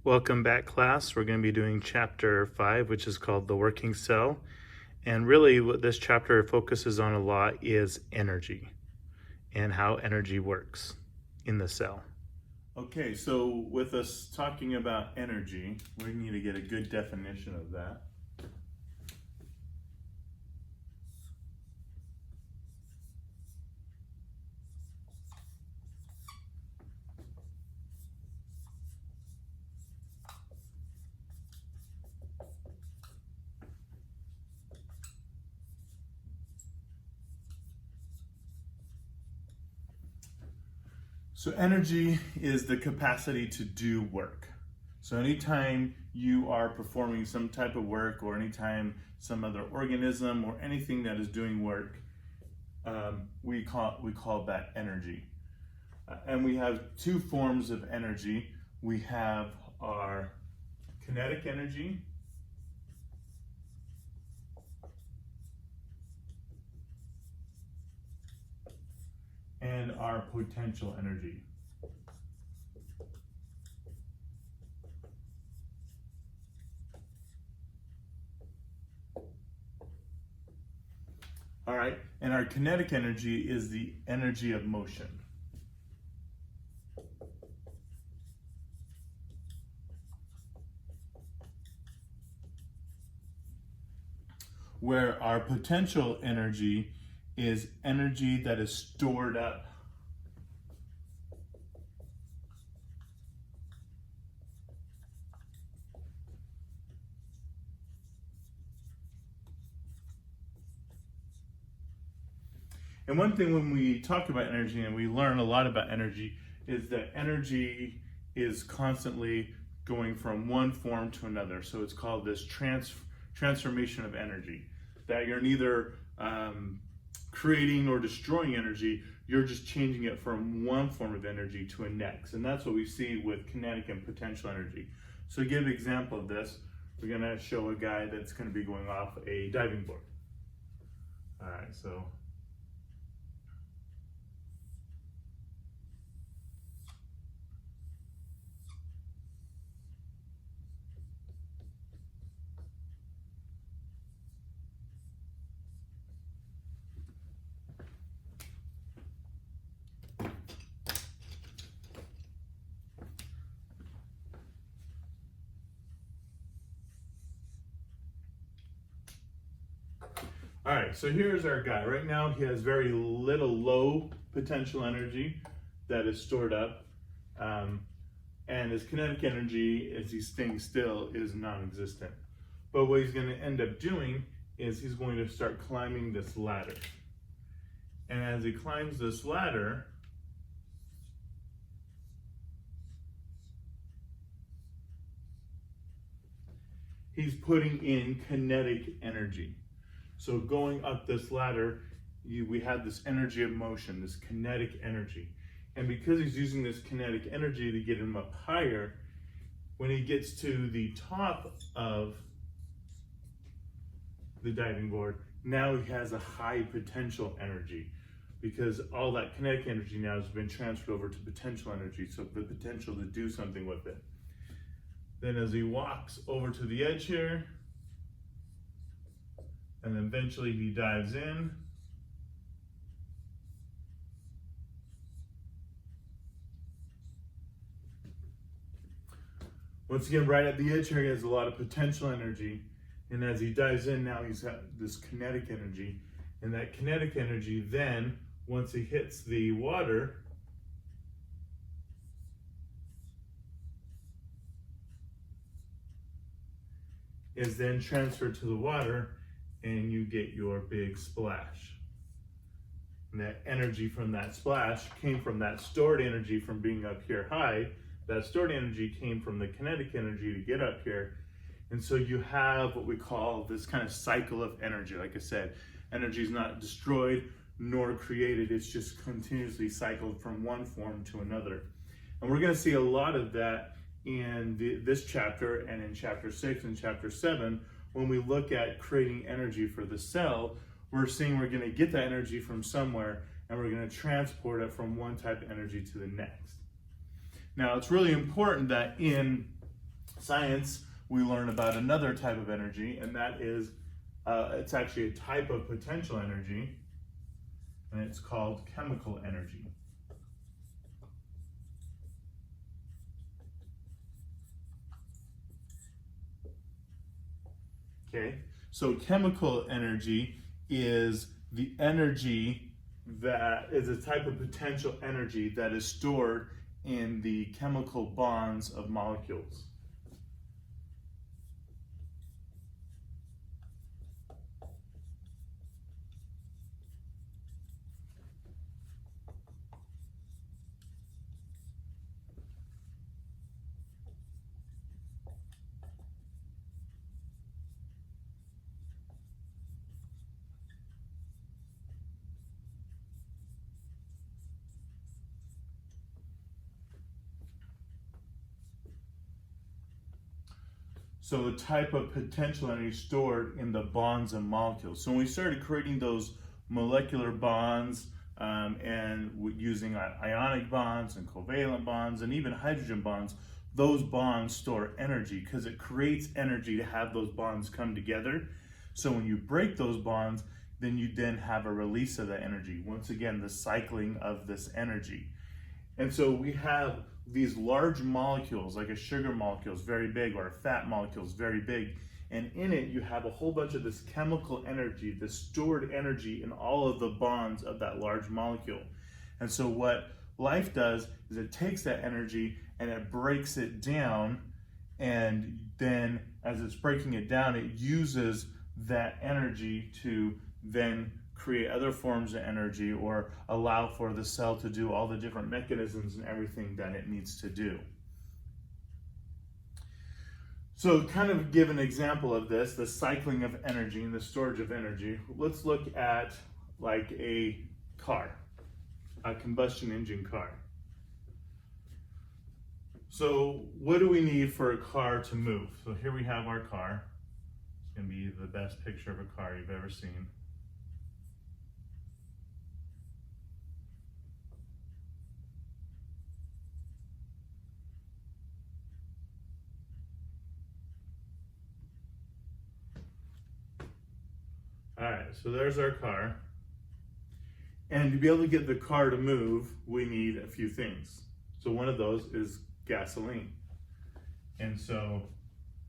Welcome back, class. We're going to be doing chapter 5, which is called The Working Cell. And really what this chapter focuses on a lot is energy and how energy works in the cell. Okay, so with us talking about energy, we need to get a good definition of that. So energy is the capacity to do work. So anytime you are performing some type of work, or anytime some other organism or anything that is doing work, we call that energy. And we have two forms of energy. We have our kinetic energy and our potential energy. All right, and our kinetic energy is the energy of motion. Where our potential energy is energy that is stored up. And one thing when we talk about energy, and we learn a lot about energy, is that energy is constantly going from one form to another. So it's called this transformation of energy, that you're neither creating or destroying energy, you're just changing it from one form of energy to a next. And that's what we see with kinetic and potential energy. So to give an example of this, we're gonna show a guy that's gonna be going off a diving board. All right, so. All right, so here's our guy. Right now he has very little low potential energy that is stored up. And his kinetic energy, as he's staying still, is non-existent. But what he's going to end up doing is he's going to start climbing this ladder. And as he climbs this ladder, he's putting in kinetic energy. So going up this ladder, we have this energy of motion, this kinetic energy. And because he's using this kinetic energy to get him up higher, when he gets to the top of the diving board, now he has a high potential energy, because all that kinetic energy now has been transferred over to potential energy, so the potential to do something with it. Then as he walks over to the edge here, and then eventually he dives in. Once again, right at the edge here, he has a lot of potential energy. And as he dives in, now he's got this kinetic energy. And that kinetic energy then, once he hits the water, is then transferred to the water, and you get your big splash. And that energy from that splash came from that stored energy from being up here high. That stored energy came from the kinetic energy to get up here. And so you have what we call this kind of cycle of energy. Like I said, energy is not destroyed nor created, it's just continuously cycled from one form to another. And we're going to see a lot of that in this chapter, and in chapter 6 and chapter 7. When we look at creating energy for the cell, we're seeing we're going to get that energy from somewhere, and we're going to transport it from one type of energy to the next. Now, it's really important that in science, we learn about another type of energy, and that is, it's actually a type of potential energy, and it's called chemical energy. Okay, so chemical energy is the energy that is a type of potential energy that is stored in the chemical bonds of molecules. So the type of potential energy stored in the bonds of molecules. So when we started creating those molecular bonds and using ionic bonds and covalent bonds and even hydrogen bonds, those bonds store energy because it creates energy to have those bonds come together. So when you break those bonds, then you then have a release of that energy. Once again, the cycling of this energy. And so we have these large molecules, like a sugar molecule is very big, or a fat molecule is very big. And in it, you have a whole bunch of this chemical energy, this stored energy in all of the bonds of that large molecule. And so what life does is it takes that energy and it breaks it down. And then as it's breaking it down, it uses that energy to then create other forms of energy or allow for the cell to do all the different mechanisms and everything that it needs to do. So kind of give an example of this, the cycling of energy and the storage of energy. Let's look at like a car, a combustion engine car. So what do we need for a car to move? So here we have our car. It's going to be the best picture of a car you've ever seen. All right, so there's our car. And to be able to get the car to move, we need a few things. So one of those is gasoline. And so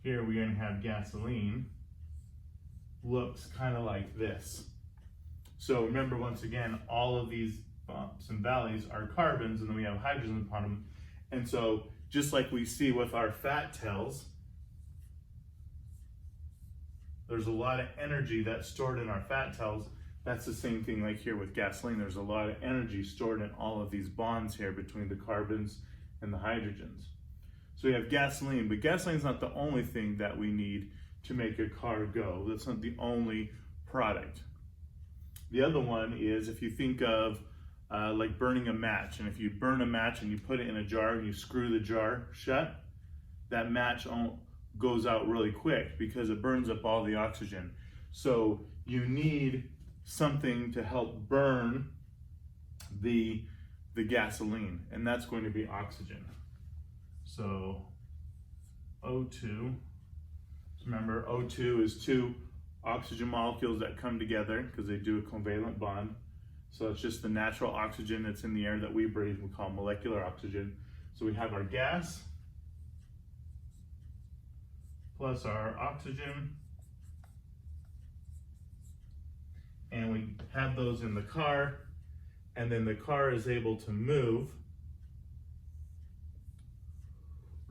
here we're going to have gasoline. Looks kind of like this. So remember, once again, all of these bumps and valleys are carbons, and then we have hydrogen upon them. And so just like we see with our fat tails, there's a lot of energy that's stored in our fat tails. That's the same thing like here with gasoline. There's a lot of energy stored in all of these bonds here between the carbons and the hydrogens. So we have gasoline, but gasoline's not the only thing that we need to make a car go. That's not the only product. The other one is, if you think of like burning a match, and if you burn a match and you put it in a jar and you screw the jar shut, that match goes out really quick because it burns up all the oxygen. So you need something to help burn the gasoline, and that's going to be oxygen. So O2, remember O2 is two oxygen molecules that come together because they do a covalent bond. So it's just the natural oxygen that's in the air that we breathe, we call molecular oxygen. So we have our gas plus our oxygen, and we have those in the car, and then the car is able to move.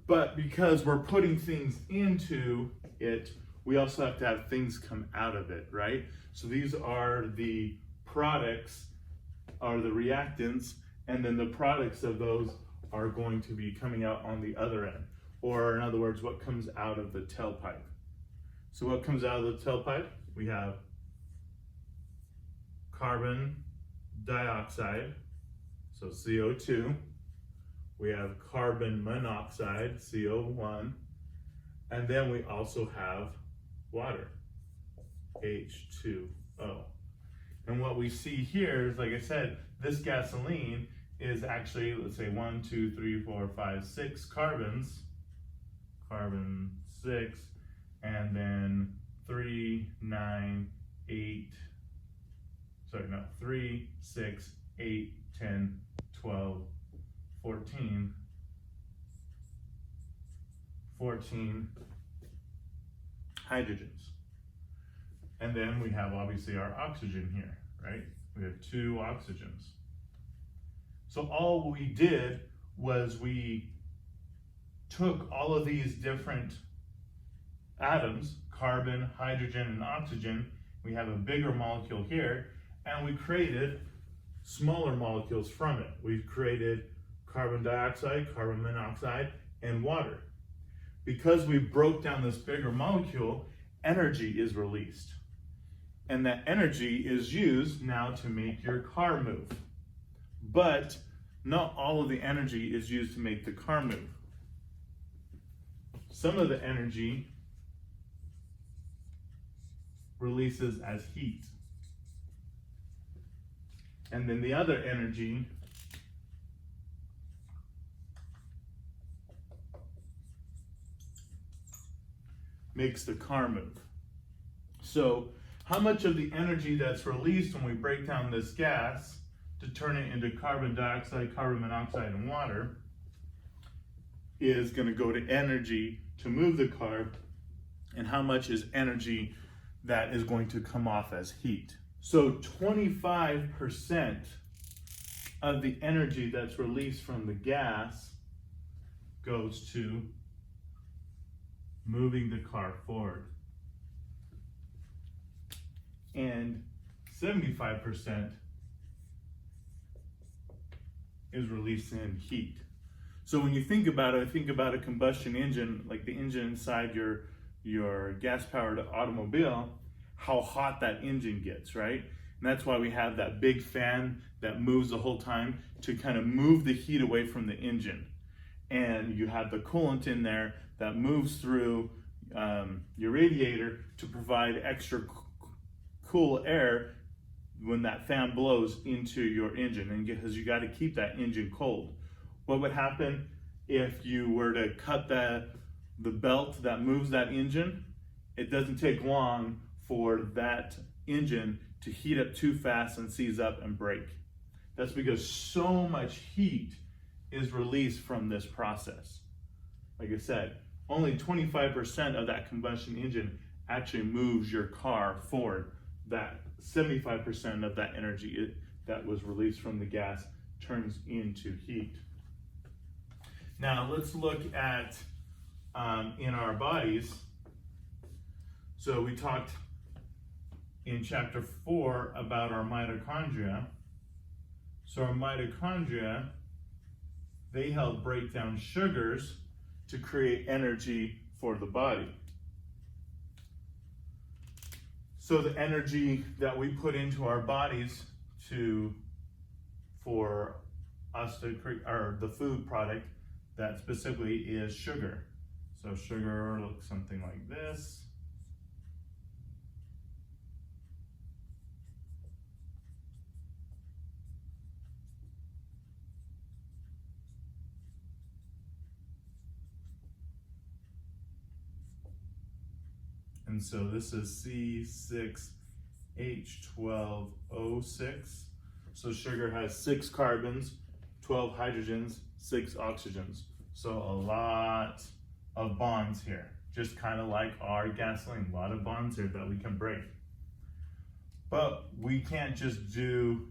But because we're putting things into it, we also have to have things come out of it, right? So these are the products, are the reactants, and then the products of those are going to be coming out on the other end. Or in other words, what comes out of the tailpipe. So what comes out of the tailpipe? We have carbon dioxide, so CO2. We have carbon monoxide, CO1. And then we also have water, H2O. And what we see here is, like I said, this gasoline is actually, let's say 1, 2, 3, 4, 5, 6 carbons carbon 6, and then 3, 9, 8, 3, 6, 8, 10, 12, 14, 14 hydrogens. And then we have obviously our oxygen here, right? We have 2 oxygens. So all we did was we took all of these different atoms, carbon, hydrogen, and oxygen. We have a bigger molecule here, and we created smaller molecules from it. We've created carbon dioxide, carbon monoxide, and water. Because we broke down this bigger molecule, energy is released. And that energy is used now to make your car move. But not all of the energy is used to make the car move. Some of the energy releases as heat. And then the other energy makes the car move. So how much of the energy that's released when we break down this gas to turn it into carbon dioxide, carbon monoxide, and water is going to go to energy to move the car, and how much is energy that is going to come off as heat. So 25% of the energy that's released from the gas goes to moving the car forward. And 75% is released in heat. So when you think about it, think about a combustion engine, like the engine inside your gas-powered automobile, how hot that engine gets, right? And that's why we have that big fan that moves the whole time to kind of move the heat away from the engine. And you have the coolant in there that moves through your radiator to provide extra cool air when that fan blows into your engine, and because you got to keep that engine cold. What would happen if you were to cut the belt that moves that engine? It doesn't take long for that engine to heat up too fast and seize up and break. That's because so much heat is released from this process. Like I said, only 25% of that combustion engine actually moves your car forward. That 75% of that energy that was released from the gas turns into heat. Now let's look at in our bodies. So we talked in chapter 4 about our mitochondria. So our mitochondria, they help break down sugars to create energy for the body. So the energy that we put into our bodies for us to create, or the food product that specifically is sugar. So sugar looks something like this. And so this is C6H12O6. So sugar has 6 carbons, 12 hydrogens, 6 oxygens. So a lot of bonds here, just kind of like our gasoline, a lot of bonds here that we can break. But we can't just do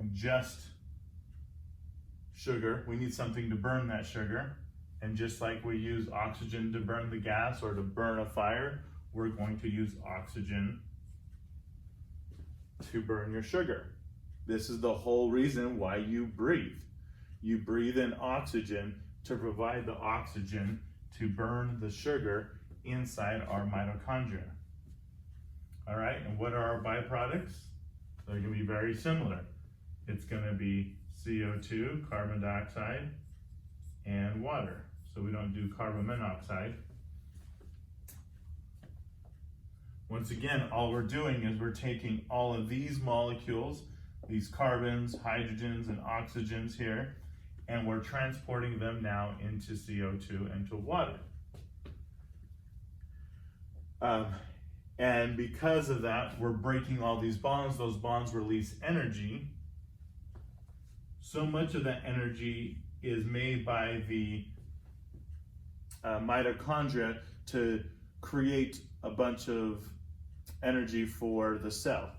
sugar. We need something to burn that sugar. And just like we use oxygen to burn the gas or to burn a fire, we're going to use oxygen to burn your sugar. This is the whole reason why you breathe. You breathe in oxygen to provide the oxygen to burn the sugar inside our mitochondria. All right, and what are our byproducts? They're going to be very similar. It's going to be CO2, carbon dioxide, and water. So we don't do carbon monoxide. Once again, all we're doing is we're taking all of these molecules, these carbons, hydrogens, and oxygens here, and we're transporting them now into CO2 and to water. And because of that, we're breaking all these bonds. Those bonds release energy. So much of that energy is made by the mitochondria to create a bunch of energy for the cell.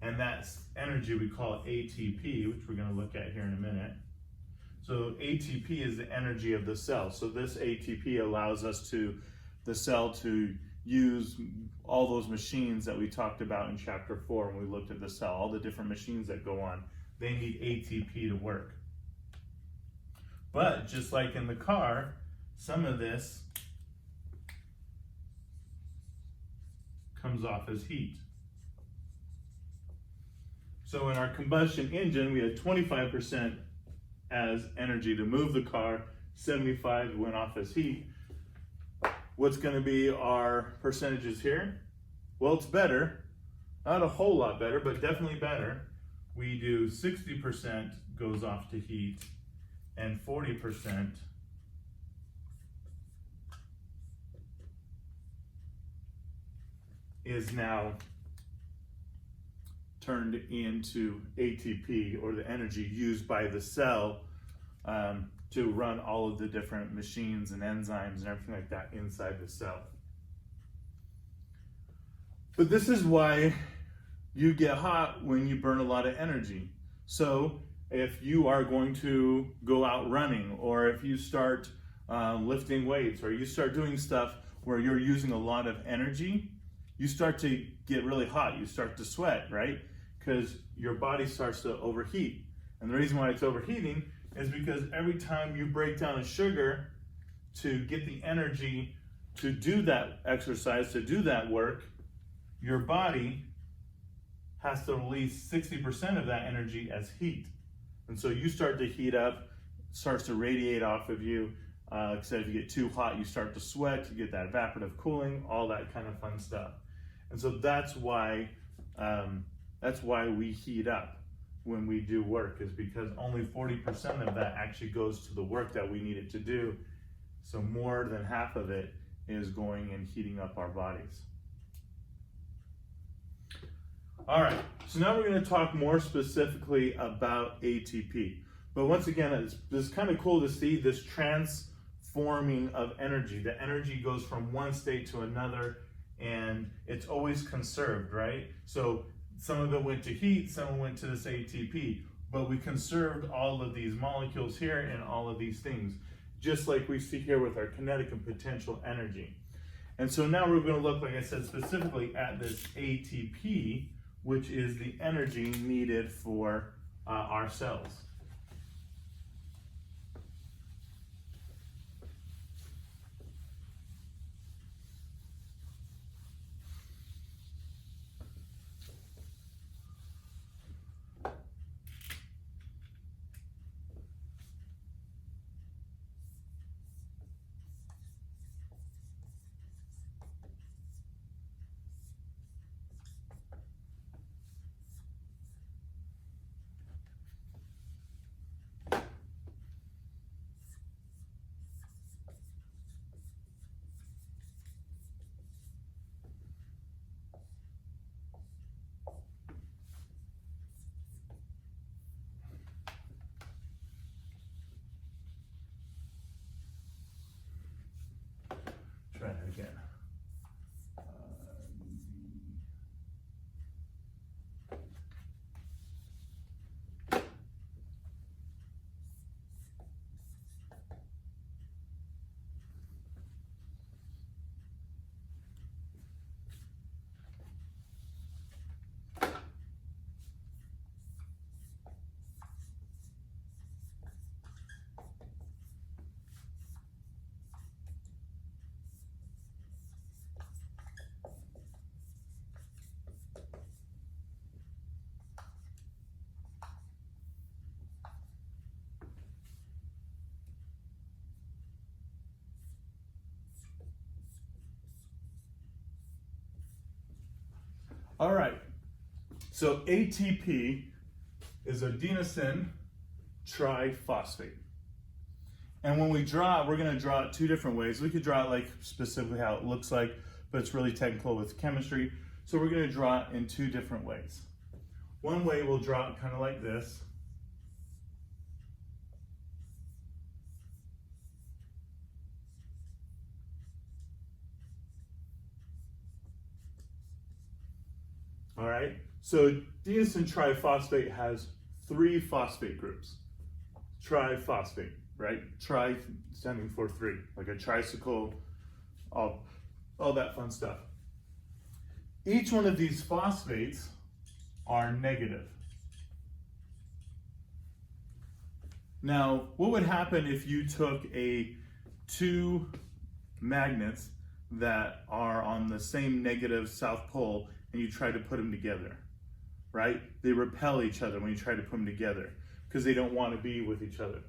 And that's energy we call ATP, which we're going to look at here in a minute. So ATP is the energy of the cell. So this ATP allows the cell to use all those machines that we talked about in chapter 4 when we looked at the cell, all the different machines that go on. They need ATP to work. But just like in the car, some of this comes off as heat. So in our combustion engine, we had 25% as energy to move the car, 75 went off as heat. What's going to be our percentages here? Well, it's better. Not a whole lot better, but definitely better. We do 60% goes off to heat, and 40% is now turned into ATP, or the energy used by the cell to run all of the different machines and enzymes and everything like that inside the cell. But this is why you get hot when you burn a lot of energy. So if you are going to go out running, or if you start lifting weights, or you start doing stuff where you're using a lot of energy, you start to get really hot. You start to sweat, right? Because your body starts to overheat. And the reason why it's overheating is because every time you break down a sugar to get the energy to do that exercise, to do that work, your body has to release 60% of that energy as heat. And so you start to heat up, starts to radiate off of you. Except if you get too hot, you start to sweat, you get that evaporative cooling, all that kind of fun stuff. And so that's why we heat up when we do work, is because only 40% of that actually goes to the work that we need it to do. So more than half of it is going and heating up our bodies. All right, so now we're going to talk more specifically about ATP. But once again, it's kind of cool to see this transforming of energy. The energy goes from one state to another, and it's always conserved, right? So some of it went to heat, some went to this ATP, but we conserved all of these molecules here and all of these things, just like we see here with our kinetic and potential energy. And so now we're going to look, like I said, specifically at this ATP, which is the energy needed for our cells. Try that again. All right, so ATP is adenosine triphosphate. And when we draw it, we're going to draw it two different ways. We could draw it like specifically how it looks like but it's really technical with chemistry. So we're going to draw it in two different ways. One way we'll draw it kind of like this. All right, so adenosine triphosphate has 3 phosphate groups. Triphosphate, right? Tri standing for 3, like a tricycle, all that fun stuff. Each one of these phosphates are negative. Now, what would happen if you took 2 magnets that are on the same negative south pole and you try to put them together, right? They repel each other when you try to put them together because they don't want to be with each other.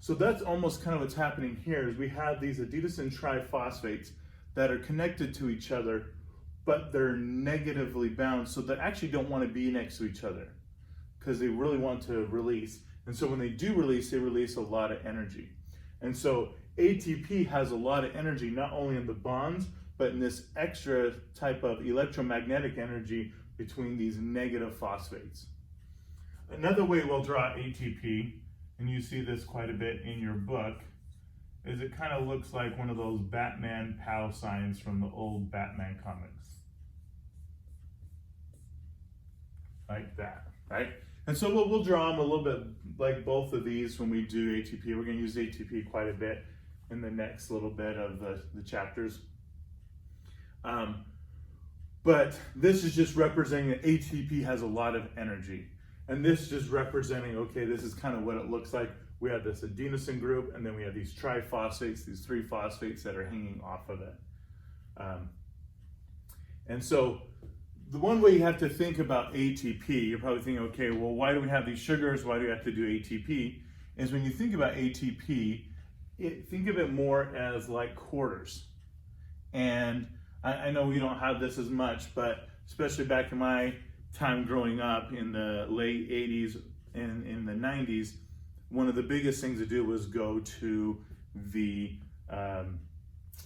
So that's almost kind of what's happening here is we have these adenosine triphosphates that are connected to each other, but they're negatively bound, so they actually don't want to be next to each other because they really want to release. And so when they do release, they release a lot of energy. And so ATP has a lot of energy, not only in the bonds, but in this extra type of electromagnetic energy between these negative phosphates. Another way we'll draw ATP, and you see this quite a bit in your book, is it kind of looks like one of those Batman POW signs from the old Batman comics. Like that, right? And so we'll draw them a little bit like both of these when we do ATP. We're going to use ATP quite a bit in the next little bit of the chapters. But this is just representing that ATP has a lot of energy. And this is just representing, okay, this is kind of what it looks like. We have this adenosine group, and then we have these triphosphates, these 3 phosphates that are hanging off of it. And so the one way you have to think about ATP, you're probably thinking, okay, well, why do we have these sugars? Why do we have to do ATP? Is when you think about ATP, think of it more as like quarters. And I know we don't have this as much, but especially back in my time growing up in the late 80s and in the 90s, one of the biggest things to do was go to the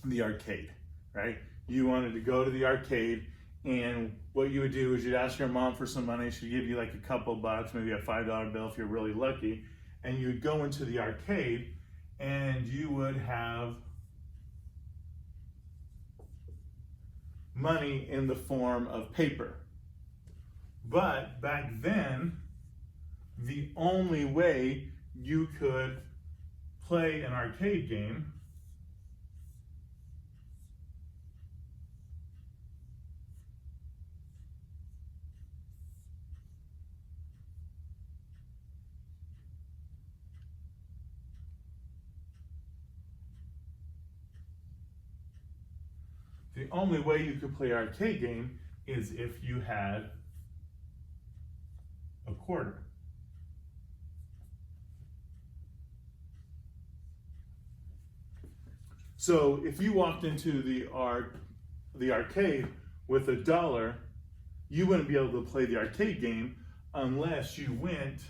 arcade, right? You wanted to go to the arcade, and what you would do is you'd ask your mom for some money. She'd give you like a couple bucks, maybe a $5 bill if you're really lucky, and you'd go into the arcade and you would have money in the form of paper. But back then, the only way you could play an arcade game arcade game is if you had a quarter. So if you walked into the arcade with $1, you wouldn't be able to play the arcade game unless you went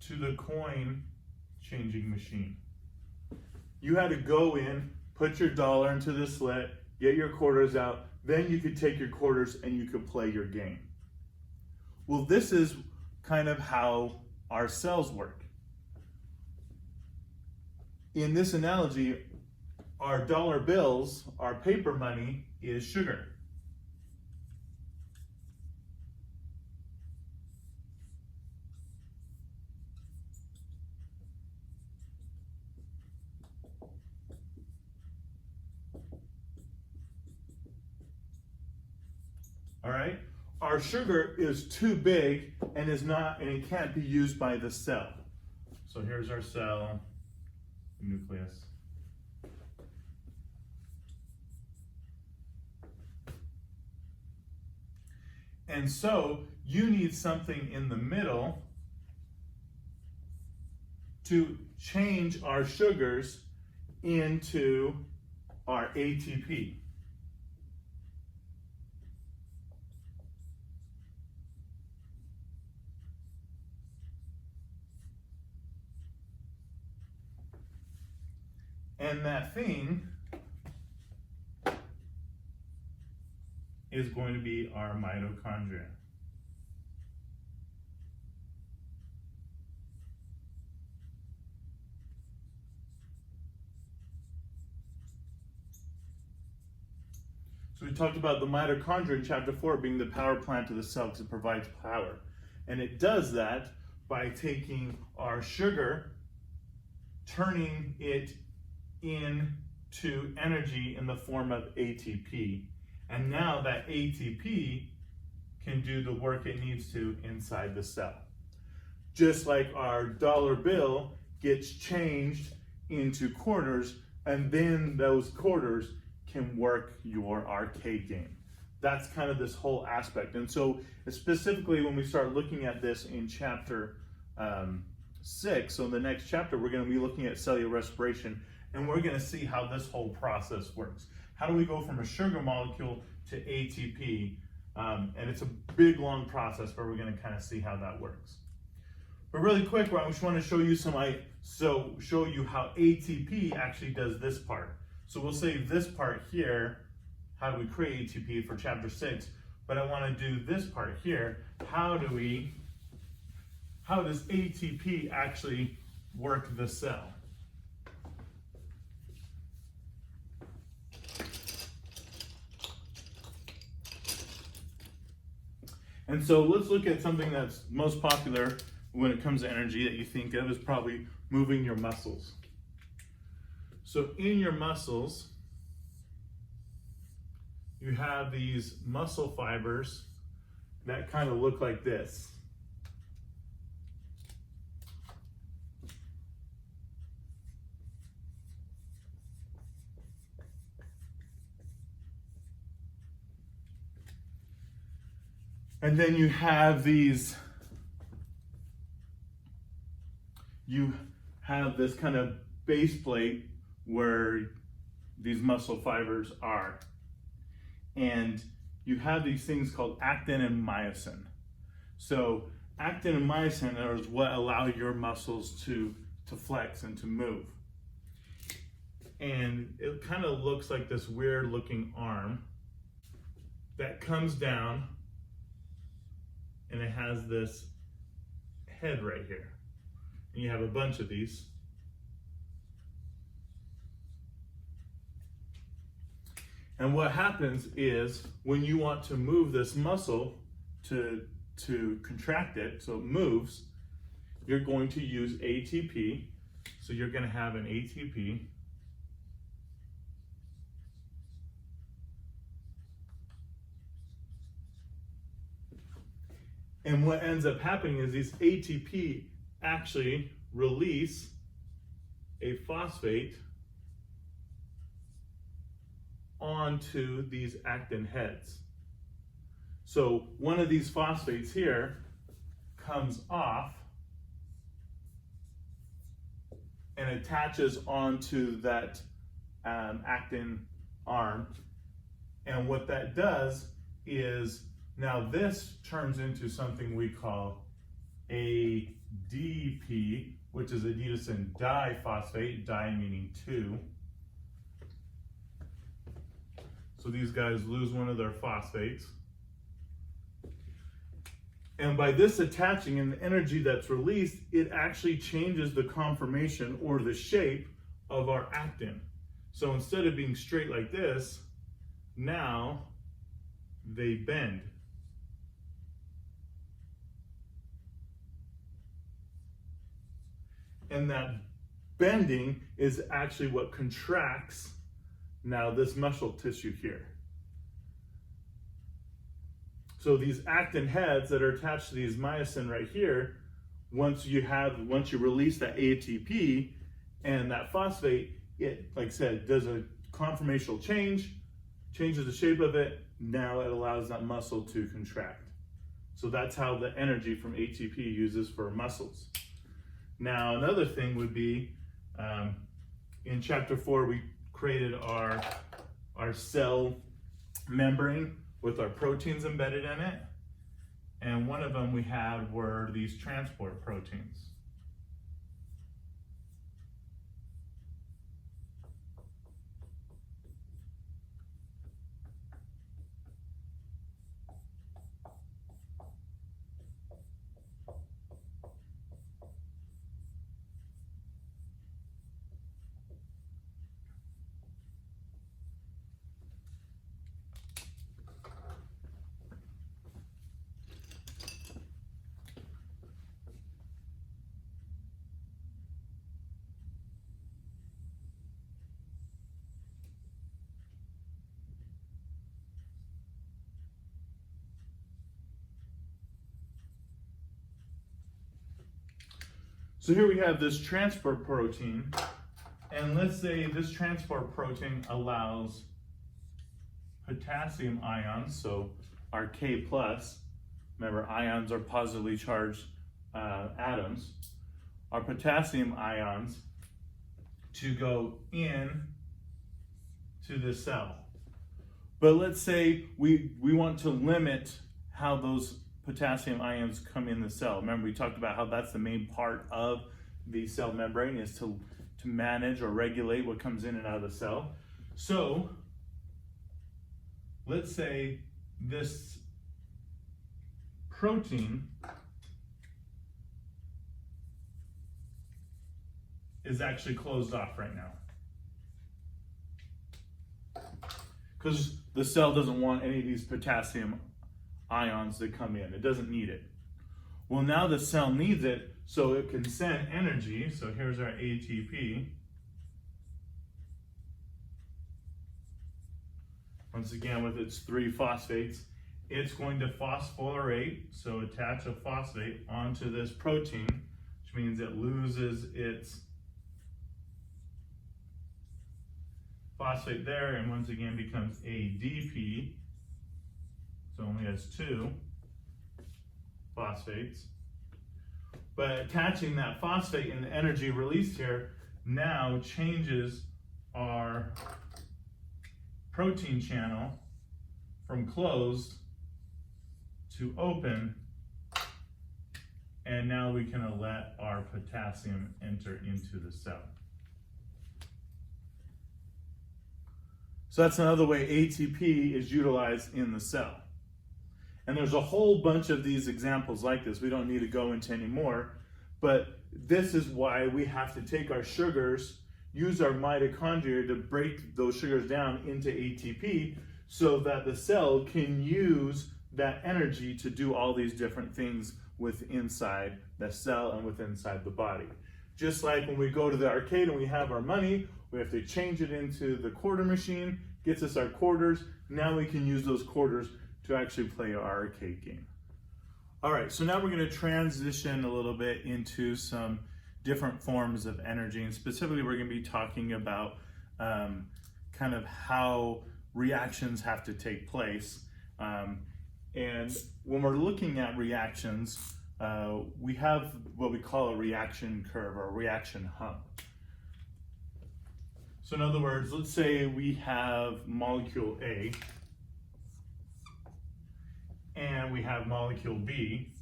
to the coin changing machine. You had to go in, put your $1 into the slit, get your quarters out, then you could take your quarters and you could play your game. Well, this is kind of how our cells work. In this analogy, our dollar bills, our paper money, is sugar. All right, our sugar is too big and it can't be used by the cell. So here's our cell nucleus. And so you need something in the middle to change our sugars into our ATP. And that thing is going to be our mitochondria. So we talked about the mitochondria in chapter 4 being the power plant of the cell because it provides power. And it does that by taking our sugar, turning it into energy in the form of ATP. And now that ATP can do the work it needs to inside the cell. Just like our dollar bill gets changed into quarters, and then those quarters can work your arcade game. That's kind of this whole aspect. And so specifically when we start looking at this in chapter 6, so in the next chapter, we're going to be looking at cellular respiration, and we're going to see how this whole process works. How do we go from a sugar molecule to ATP? And it's a big, long process, but we're going to kind of see how that works. But really quick, I just want to show you show you how ATP actually does this part. So we'll save this part here, how do we create ATP, for chapter 6, but I want to do this part here. How does ATP actually work the cell? And so let's look at something that's most popular when it comes to energy that you think of is probably moving your muscles. So in your muscles, you have these muscle fibers that kind of look like this. And then you have this kind of base plate where these muscle fibers are. And you have these things called actin and myosin. So actin and myosin are what allow your muscles to flex and to move. And it kind of looks like this weird looking arm that comes down, and it has this head right here. And you have a bunch of these. And what happens is when you want to move this muscle to contract it so it moves, you're going to use ATP. So you're going to have an ATP. And what ends up happening is these ATP actually release a phosphate onto these actin heads. So one of these phosphates here comes off and attaches onto that actin arm. And what that does is now this turns into something we call ADP, which is adenosine diphosphate, di meaning two. So these guys lose one of their phosphates. And by this attaching and the energy that's released, it actually changes the conformation or the shape of our actin. So instead of being straight like this, now they bend. And that bending is actually what contracts now this muscle tissue here. So these actin heads that are attached to these myosin right here, once you release that ATP and that phosphate, it, like I said, does a conformational change, changes the shape of it. Now it allows that muscle to contract. So that's how the energy from ATP uses for muscles. Now, another thing would be, in chapter 4, we created our cell membrane with our proteins embedded in it. And one of them we had were these transport proteins. So here we have this transport protein, and let's say this transport protein allows potassium ions, so our K+, remember ions are positively charged atoms, our potassium ions to go in to the cell. But let's say we want to limit how those potassium ions come in the cell. Remember, we talked about how that's the main part of the cell membrane, is to manage or regulate what comes in and out of the cell. So let's say this protein is actually closed off right now, because the cell doesn't want any of these potassium ions that come in. It doesn't need it. Well, now the cell needs it, so it can send energy. So here's our ATP. Once again, with its 3 phosphates, it's going to phosphorylate, so attach a phosphate onto this protein, which means it loses its phosphate there, and once again becomes ADP. So only has 2 phosphates. But attaching that phosphate and the energy released here now changes our protein channel from closed to open, and now we can let our potassium enter into the cell. So that's another way ATP is utilized in the cell. And there's a whole bunch of these examples like this. We don't need to go into any more, but this is why we have to take our sugars, use our mitochondria to break those sugars down into ATP so that the cell can use that energy to do all these different things within inside the cell and within inside the body. Just like when we go to the arcade and we have our money, we have to change it into the quarter machine, gets us our quarters. Now we can use those quarters to actually play our arcade game. All right, so now we're going to transition a little bit into some different forms of energy, and specifically we're going to be talking about kind of how reactions have to take place. And when we're looking at reactions, we have what we call a reaction curve or a reaction hump. So in other words, let's say we have molecule A and we have molecule B,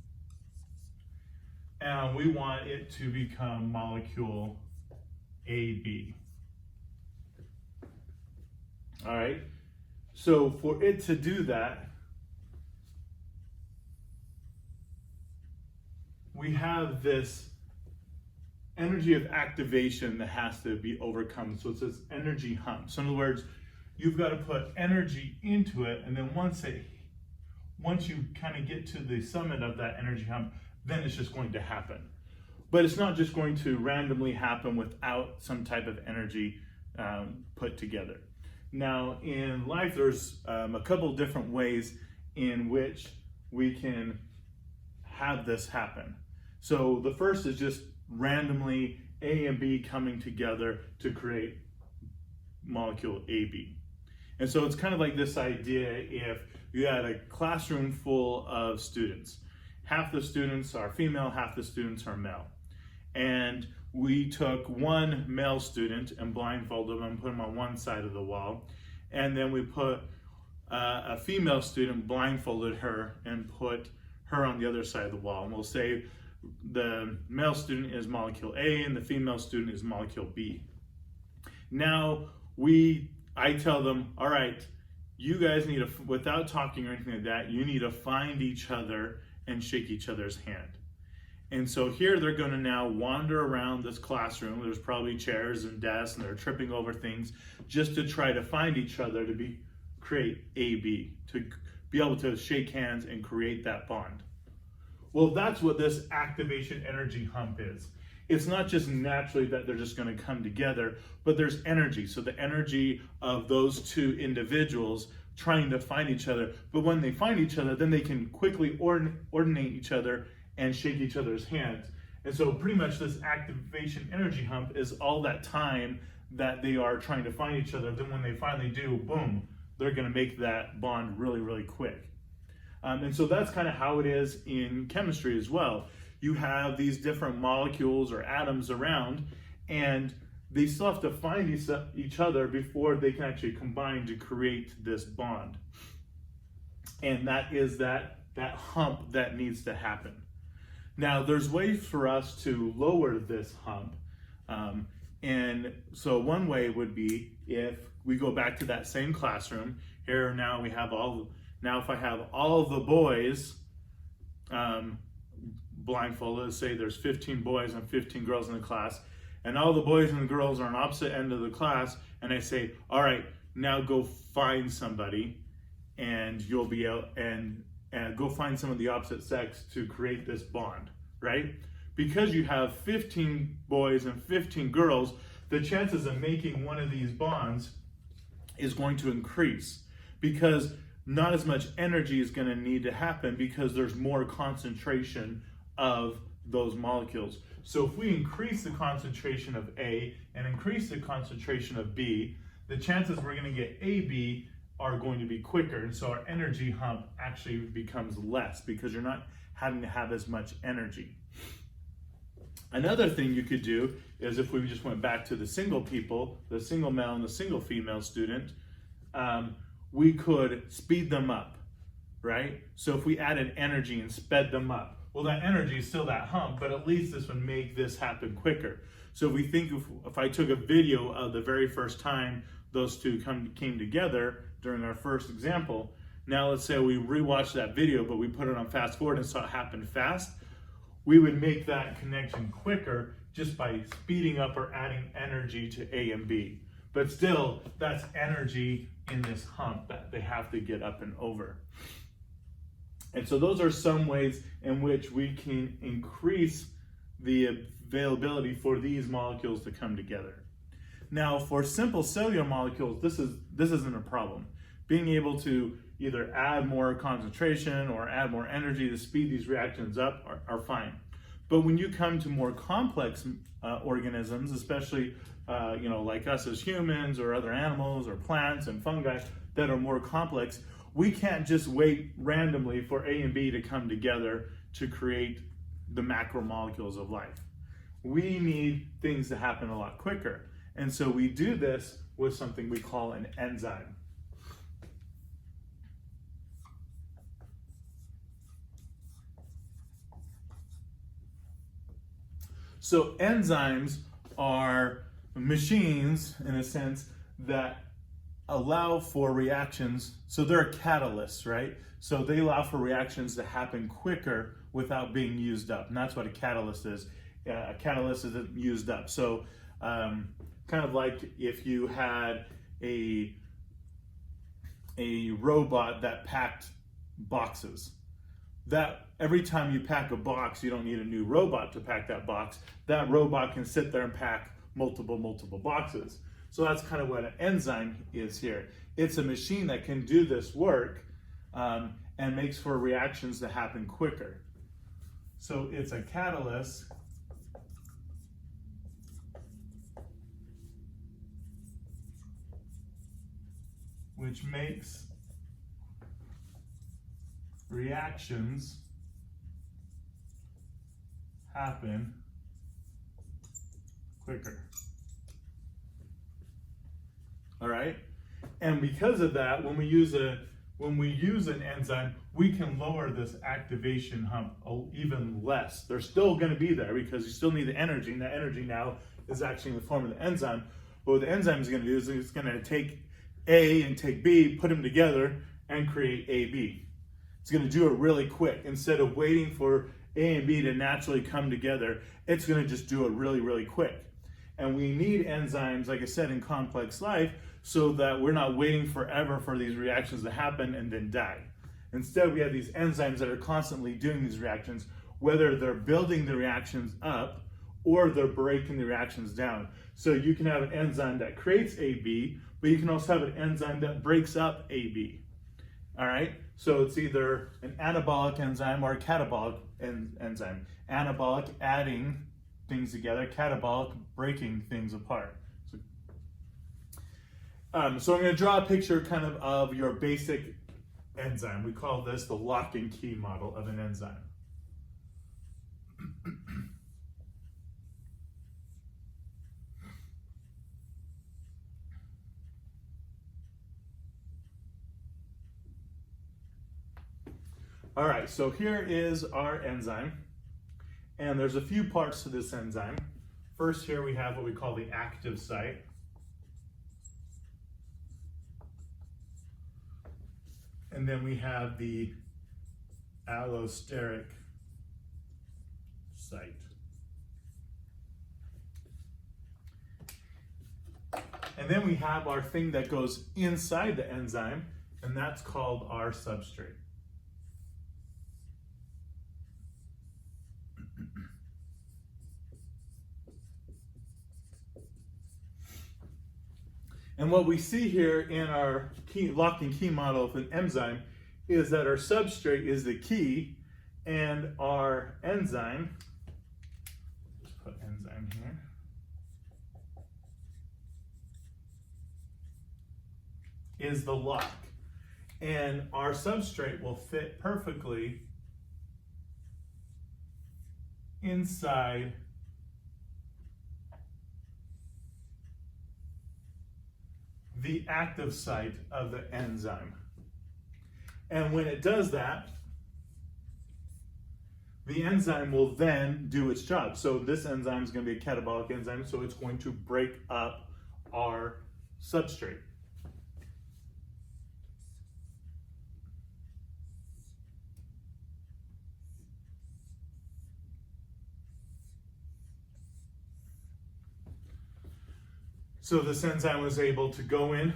and we want it to become molecule AB. All right, so for it to do that, we have this energy of activation that has to be overcome. So it's this energy hump. So in other words, you've got to put energy into it, and then once you kind of get to the summit of that energy hump, then it's just going to happen. But it's not just going to randomly happen without some type of energy put together. Now in life, there's a couple different ways in which we can have this happen. So the first is just randomly A and B coming together to create molecule AB. And so it's kind of like this idea: if you had a classroom full of students, half the students are female, half the students are male. And we took one male student and blindfolded him and put him on one side of the wall. And then we put a female student, blindfolded her, and put her on the other side of the wall. And we'll say the male student is molecule A and the female student is molecule B. Now I tell them, all right, you guys need to, without talking or anything like that, you need to find each other and shake each other's hand. And so here they're going to now wander around this classroom. There's probably chairs and desks, and they're tripping over things just to try to find each other to create AB, to be able to shake hands and create that bond. Well, that's what this activation energy hump is. It's not just naturally that they're just going to come together, but there's energy. So the energy of those two individuals trying to find each other. But when they find each other, then they can quickly ordinate each other and shake each other's hands. And so pretty much this activation energy hump is all that time that they are trying to find each other. Then when they finally do, boom, they're going to make that bond really, really quick. And so that's kind of how it is in chemistry as well. You have these different molecules or atoms around, and they still have to find each other before they can actually combine to create this bond. And that is that hump that needs to happen. Now, there's ways for us to lower this hump. And so one way would be if we go back to that same classroom. Here now we have now if I have all the boys blindfolded, let's say there's 15 boys and 15 girls in the class, and all the boys and the girls are on opposite end of the class, and I say, all right, now go find somebody, and you'll be out and go find some of the opposite sex to create this bond, right? Because you have 15 boys and 15 girls, the chances of making one of these bonds is going to increase, because not as much energy is going to need to happen because there's more concentration of those molecules. So if we increase the concentration of A and increase the concentration of B, the chances we're going to get AB are going to be quicker. And so our energy hump actually becomes less because you're not having to have as much energy. Another thing you could do is if we just went back to the single people, the single male and the single female student, we could speed them up, right? So if we added energy and sped them up, well, that energy is still that hump, but at least this would make this happen quicker. So if we think if I took a video of the very first time those two came together during our first example, now let's say we rewatched that video, but we put it on fast forward and saw it happen fast, we would make that connection quicker just by speeding up or adding energy to A and B. But still, that's energy in this hump that they have to get up and over. And so those are some ways in which we can increase the availability for these molecules to come together. Now, for simple cellular molecules, this isn't a problem. Being able to either add more concentration or add more energy to speed these reactions up are fine. But when you come to more complex organisms, especially like us as humans or other animals or plants and fungi that are more complex, we can't just wait randomly for A and B to come together to create the macromolecules of life. We need things to happen a lot quicker. And so we do this with something we call an enzyme. So enzymes are machines, in a sense, that allow for reactions. So they're catalysts, right? So they allow for reactions to happen quicker without being used up. And that's what a catalyst is. A catalyst isn't used up. So kind of like if you had a robot that packed boxes. That every time you pack a box, you don't need a new robot to pack that box. That robot can sit there and pack multiple boxes. So that's kind of what an enzyme is here. It's a machine that can do this work and makes for reactions to happen quicker. So it's a catalyst which makes reactions happen quicker. All right? And because of that, when we use an enzyme, we can lower this activation hump even less. They're still going to be there because you still need the energy, and that energy now is actually in the form of the enzyme. But what the enzyme is going to do is it's going to take A and take B, put them together, and create AB. It's going to do it really quick. Instead of waiting for A and B to naturally come together, it's going to just do it really, really quick. And we need enzymes, like I said, in complex life, so that we're not waiting forever for these reactions to happen and then die. Instead, we have these enzymes that are constantly doing these reactions, whether they're building the reactions up or they're breaking the reactions down. So you can have an enzyme that creates AB, but you can also have an enzyme that breaks up AB. All right? So it's either an anabolic enzyme or a catabolic enzyme. Anabolic, adding things together, catabolic, breaking things apart. So I'm going to draw a picture kind of your basic enzyme. We call this the lock and key model of an enzyme. All right, so here is our enzyme, and there's a few parts to this enzyme. First, here we have what we call the active site. And then we have the allosteric site. And then we have our thing that goes inside the enzyme, and that's called our substrate. And what we see here in our lock and key model of an enzyme is that our substrate is the key, and our enzyme, let's put enzyme here, is the lock. And our substrate will fit perfectly inside the active site of the enzyme. And when it does that, the enzyme will then do its job. So this enzyme is going to be a catabolic enzyme, so it's going to break up our substrate. So this enzyme was able to go in,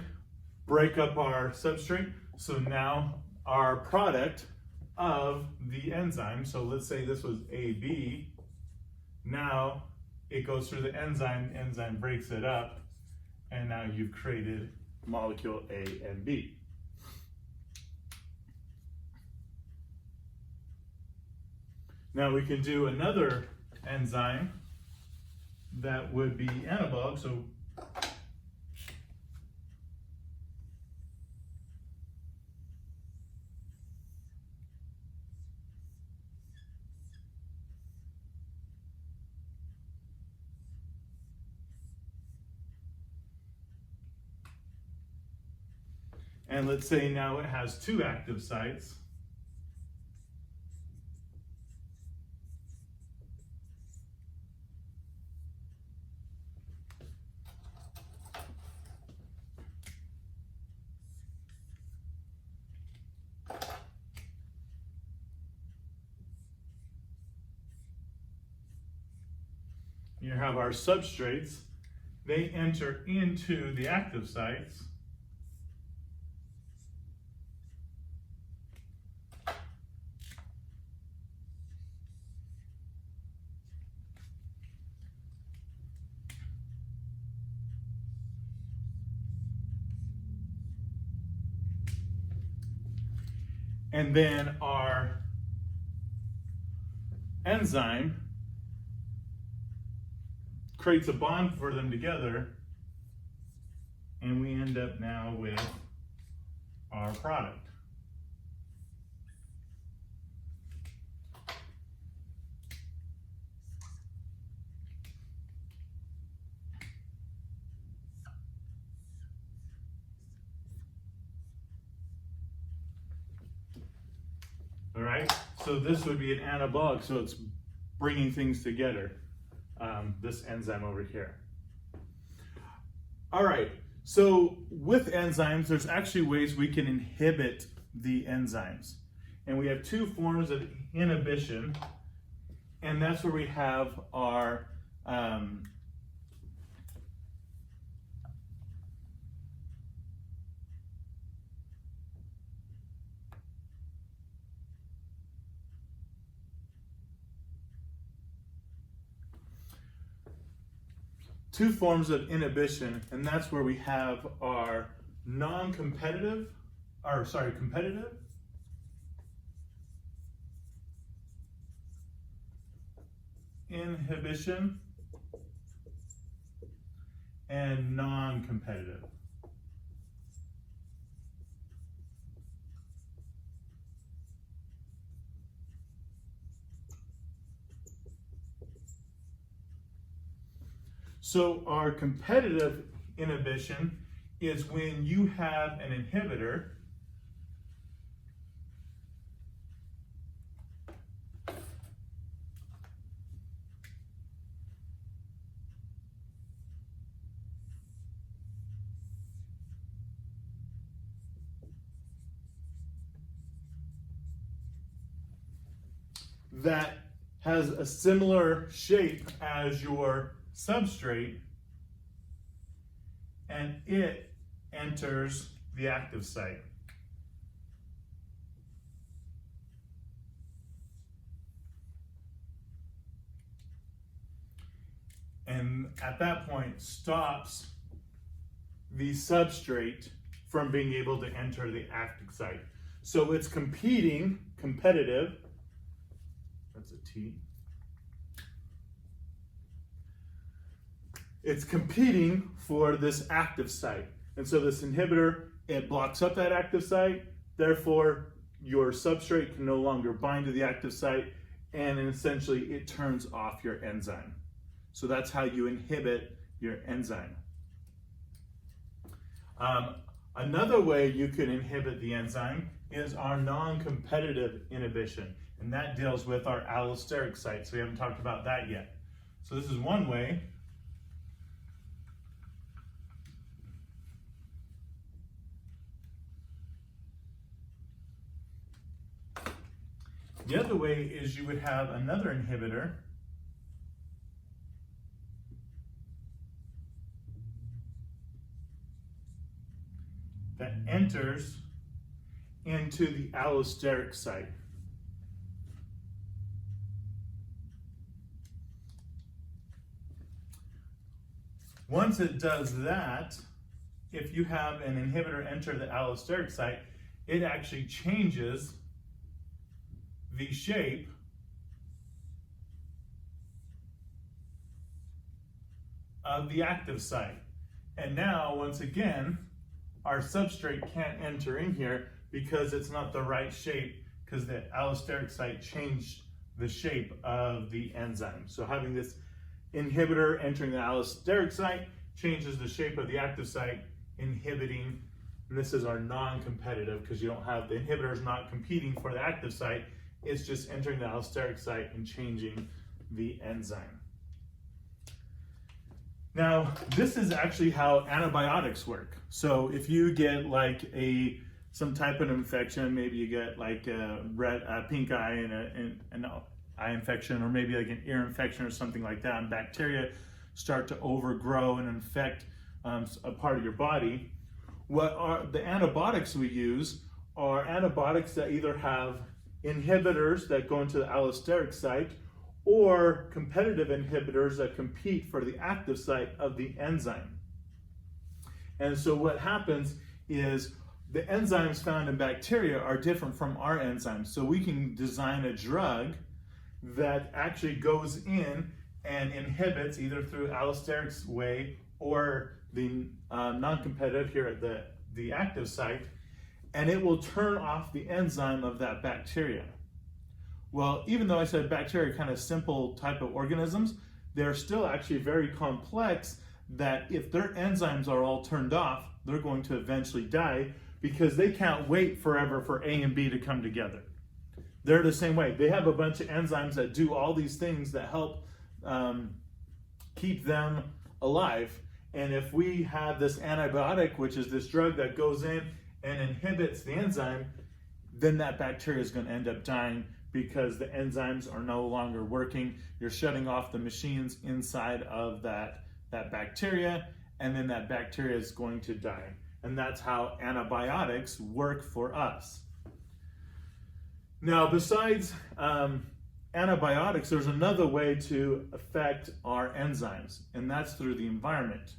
break up our substrate. So now our product of the enzyme, so let's say this was AB, now it goes through the enzyme breaks it up, and now you've created molecule A and B. Now we can do another enzyme that would be anabolic. So and let's say now it has two active sites. You have our substrates. They enter into the active sites. And then our enzyme creates a bond for them together, and we end up now with our product. All right, so this would be an anabolic, so it's bringing things together, this enzyme over here. All right, so with enzymes, there's actually ways we can inhibit the enzymes. And we have two forms of inhibition, and that's where we have our two forms of inhibition, and that's where we have our competitive inhibition and non-competitive. So our competitive inhibition is when you have an inhibitor that has a similar shape as your substrate, and it enters the active site. And at that point stops the substrate from being able to enter the active site. So it's competitive, that's a T. It's competing for this active site. And so this inhibitor, it blocks up that active site, therefore your substrate can no longer bind to the active site, and essentially it turns off your enzyme. So that's how you inhibit your enzyme. Another way you can inhibit the enzyme is our non-competitive inhibition, and that deals with our allosteric site. So we haven't talked about that yet. So this is one way. The other way is you would have another inhibitor that enters into the allosteric site. Once it does that, if you have an inhibitor enter the allosteric site, it actually changes the shape of the active site. And now, once again, our substrate can't enter in here because it's not the right shape, because the allosteric site changed the shape of the enzyme. So having this inhibitor entering the allosteric site changes the shape of the active site, inhibiting, and this is our non-competitive, because you don't have, the inhibitor is not competing for the active site, it's just entering the allosteric site and changing the enzyme. Now, this is actually how antibiotics work. So if you get like some type of infection, maybe you get like a pink eye and an eye infection, or maybe like an ear infection or something like that, and bacteria start to overgrow and infect a part of your body. What are the antibiotics we use are antibiotics that either have inhibitors that go into the allosteric site, or competitive inhibitors that compete for the active site of the enzyme. And so what happens is the enzymes found in bacteria are different from our enzymes. So we can design a drug that actually goes in and inhibits, either through allosteric way or the non-competitive here at the active site, and it will turn off the enzyme of that bacteria. Well, even though I said bacteria are kind of simple type of organisms, they're still actually very complex, that if their enzymes are all turned off, they're going to eventually die, because they can't wait forever for A and B to come together. They're the same way. They have a bunch of enzymes that do all these things that help keep them alive. And if we have this antibiotic, which is this drug that goes in and inhibits the enzyme, then that bacteria is going to end up dying because the enzymes are no longer working. You're shutting off the machines inside of that bacteria, and then that bacteria is going to die. And that's how antibiotics work for us. Now, besides antibiotics, there's another way to affect our enzymes, and that's through the environment.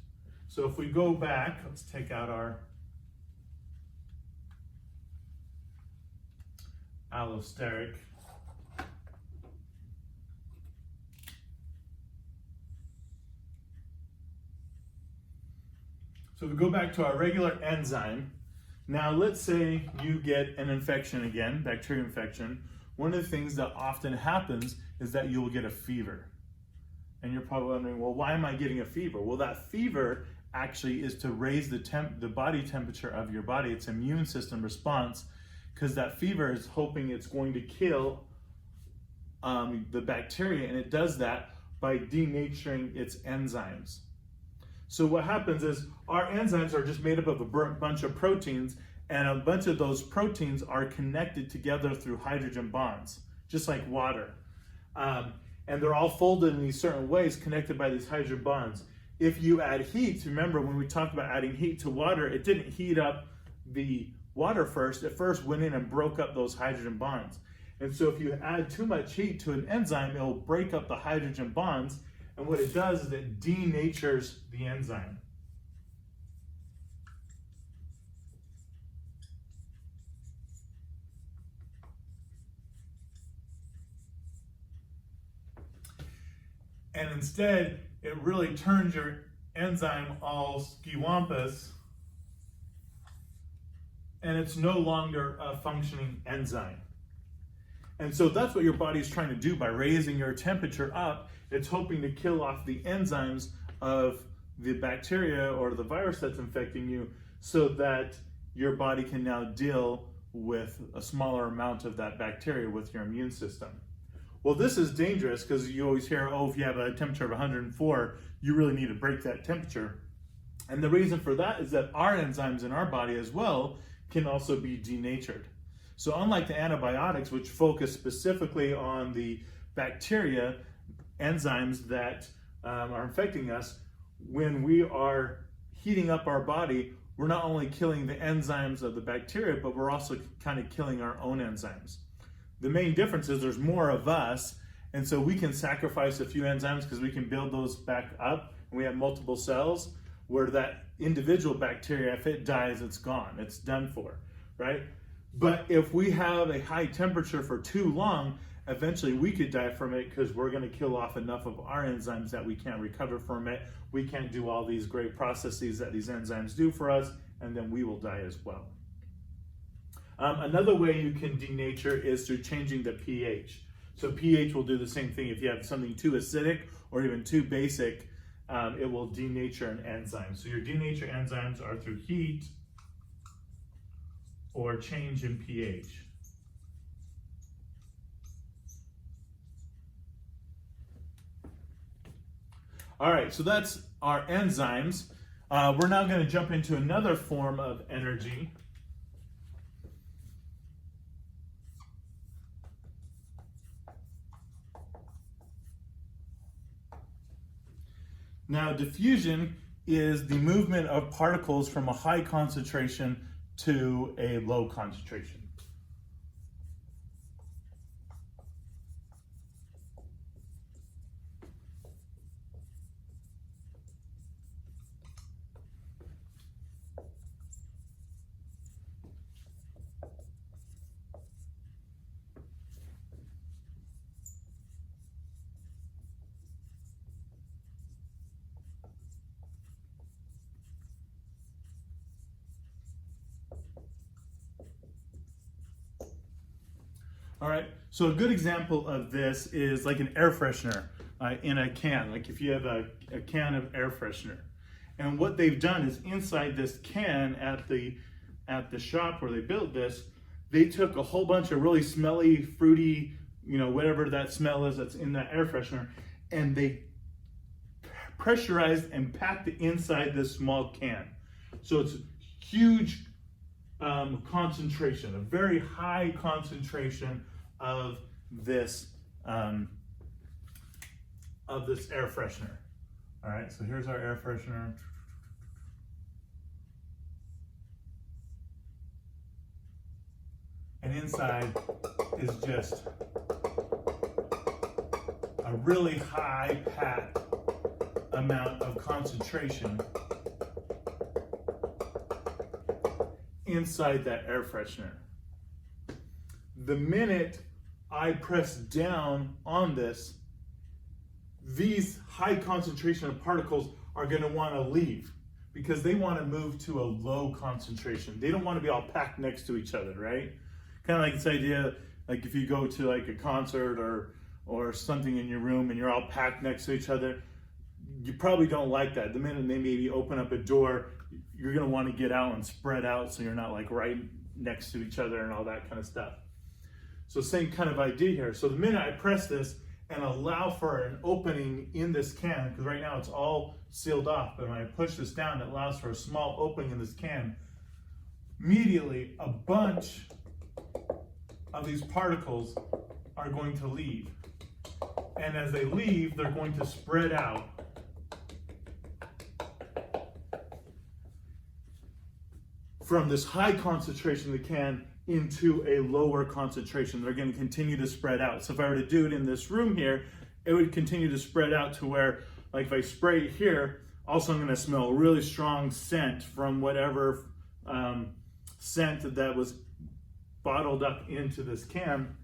So if we go back, let's take out our allosteric. So if we go back to our regular enzyme, now let's say you get an infection again, bacterial infection. One of the things that often happens is that you'll get a fever. And you're probably wondering, well, why am I getting a fever? Well, that fever actually is to raise the body temperature of your body. It's immune system response, because that fever is hoping it's going to kill the bacteria, and it does that by denaturing its enzymes. So what happens is our enzymes are just made up of a bunch of proteins, and a bunch of those proteins are connected together through hydrogen bonds, just like water. And they're all folded in these certain ways, connected by these hydrogen bonds. If you add heat, remember when we talked about adding heat to water, it didn't heat up the water first. It first went in and broke up those hydrogen bonds. And so if you add too much heat to an enzyme, it'll break up the hydrogen bonds. And what it does is it denatures the enzyme. And instead, it really turns your enzyme all skiwampus, and it's no longer a functioning enzyme. And so that's what your body's trying to do by raising your temperature up. It's hoping to kill off the enzymes of the bacteria or the virus that's infecting you, so that your body can now deal with a smaller amount of that bacteria with your immune system. Well, this is dangerous because you always hear, oh, if you have a temperature of 104, you really need to break that temperature. And the reason for that is that our enzymes in our body as well can also be denatured. So unlike the antibiotics, which focus specifically on the bacteria, enzymes that are infecting us, when we are heating up our body, we're not only killing the enzymes of the bacteria, but we're also kind of killing our own enzymes. The main difference is there's more of us, and so we can sacrifice a few enzymes because we can build those back up, and we have multiple cells, where that individual bacteria, if it dies, it's gone, it's done for, right? But if we have a high temperature for too long, eventually we could die from it because we're going to kill off enough of our enzymes that we can't recover from it. We can't do all these great processes that these enzymes do for us, and then we will die as well. Another way you can denature is through changing the pH. So pH will do the same thing. If you have something too acidic or even too basic, it will denature an enzyme. So your denature enzymes are through heat or change in pH. All right, so that's our enzymes. We're now going to jump into another form of energy. Now, diffusion is the movement of particles from a high concentration to a low concentration. All right, so a good example of this is like an air freshener in a can, like if you have a can of air freshener. And what they've done is inside this can at the shop where they built this, they took a whole bunch of really smelly, fruity, you know, whatever that smell is that's in that air freshener, and they pressurized and packed it inside this small can. So it's huge concentration, a very high concentration of this air freshener. All right, so here's our air freshener. And inside is just a really high packed amount of concentration inside that air freshener. The minute I press down on this, these high concentration of particles are going to want to leave because they want to move to a low concentration. They don't want to be all packed next to each other, right? Kind of like this idea, like if you go to like a concert or something in your room and you're all packed next to each other, you probably don't like that. The minute they maybe open up a door, you're going to want to get out and spread out so you're not like right next to each other and all that kind of stuff. So same kind of idea here. So the minute I press this and allow for an opening in this can, because right now it's all sealed off, but when I push this down, it allows for a small opening in this can. Immediately, a bunch of these particles are going to leave. And as they leave, they're going to spread out from this high concentration of the can into a lower concentration. They're going to continue to spread out. So if I were to do it in this room here, it would continue to spread out to where, like if I spray it here, also I'm going to smell a really strong scent from whatever scent that was bottled up into this can.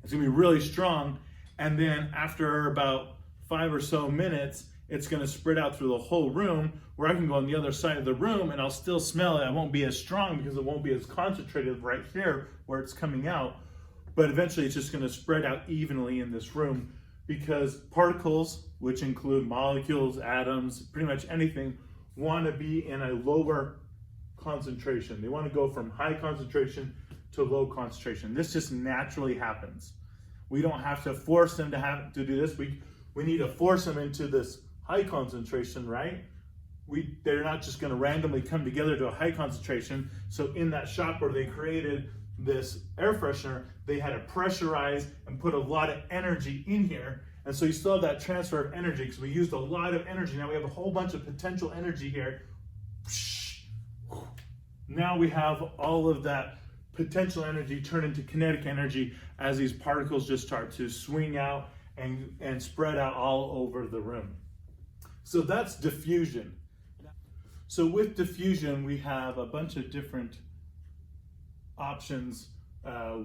It's going to be really strong. And then after about 5 or so minutes, it's going to spread out through the whole room, where I can go on the other side of the room and I'll still smell it. I won't be as strong because it won't be as concentrated right here where it's coming out. But eventually it's just going to spread out evenly in this room, because particles, which include molecules, atoms, pretty much anything, want to be in a lower concentration. They want to go from high concentration to low concentration. This just naturally happens. We don't have to force them to do this. We need to force them into this high concentration, right? They're not just going to randomly come together to a high concentration. So in that shop where they created this air freshener, they had to pressurize and put a lot of energy in here. And so you still have that transfer of energy, because we used a lot of energy. Now we have a whole bunch of potential energy here. Now we have all of that potential energy turn into kinetic energy as these particles just start to swing out and spread out all over the room. So that's diffusion. So with diffusion, we have a bunch of different options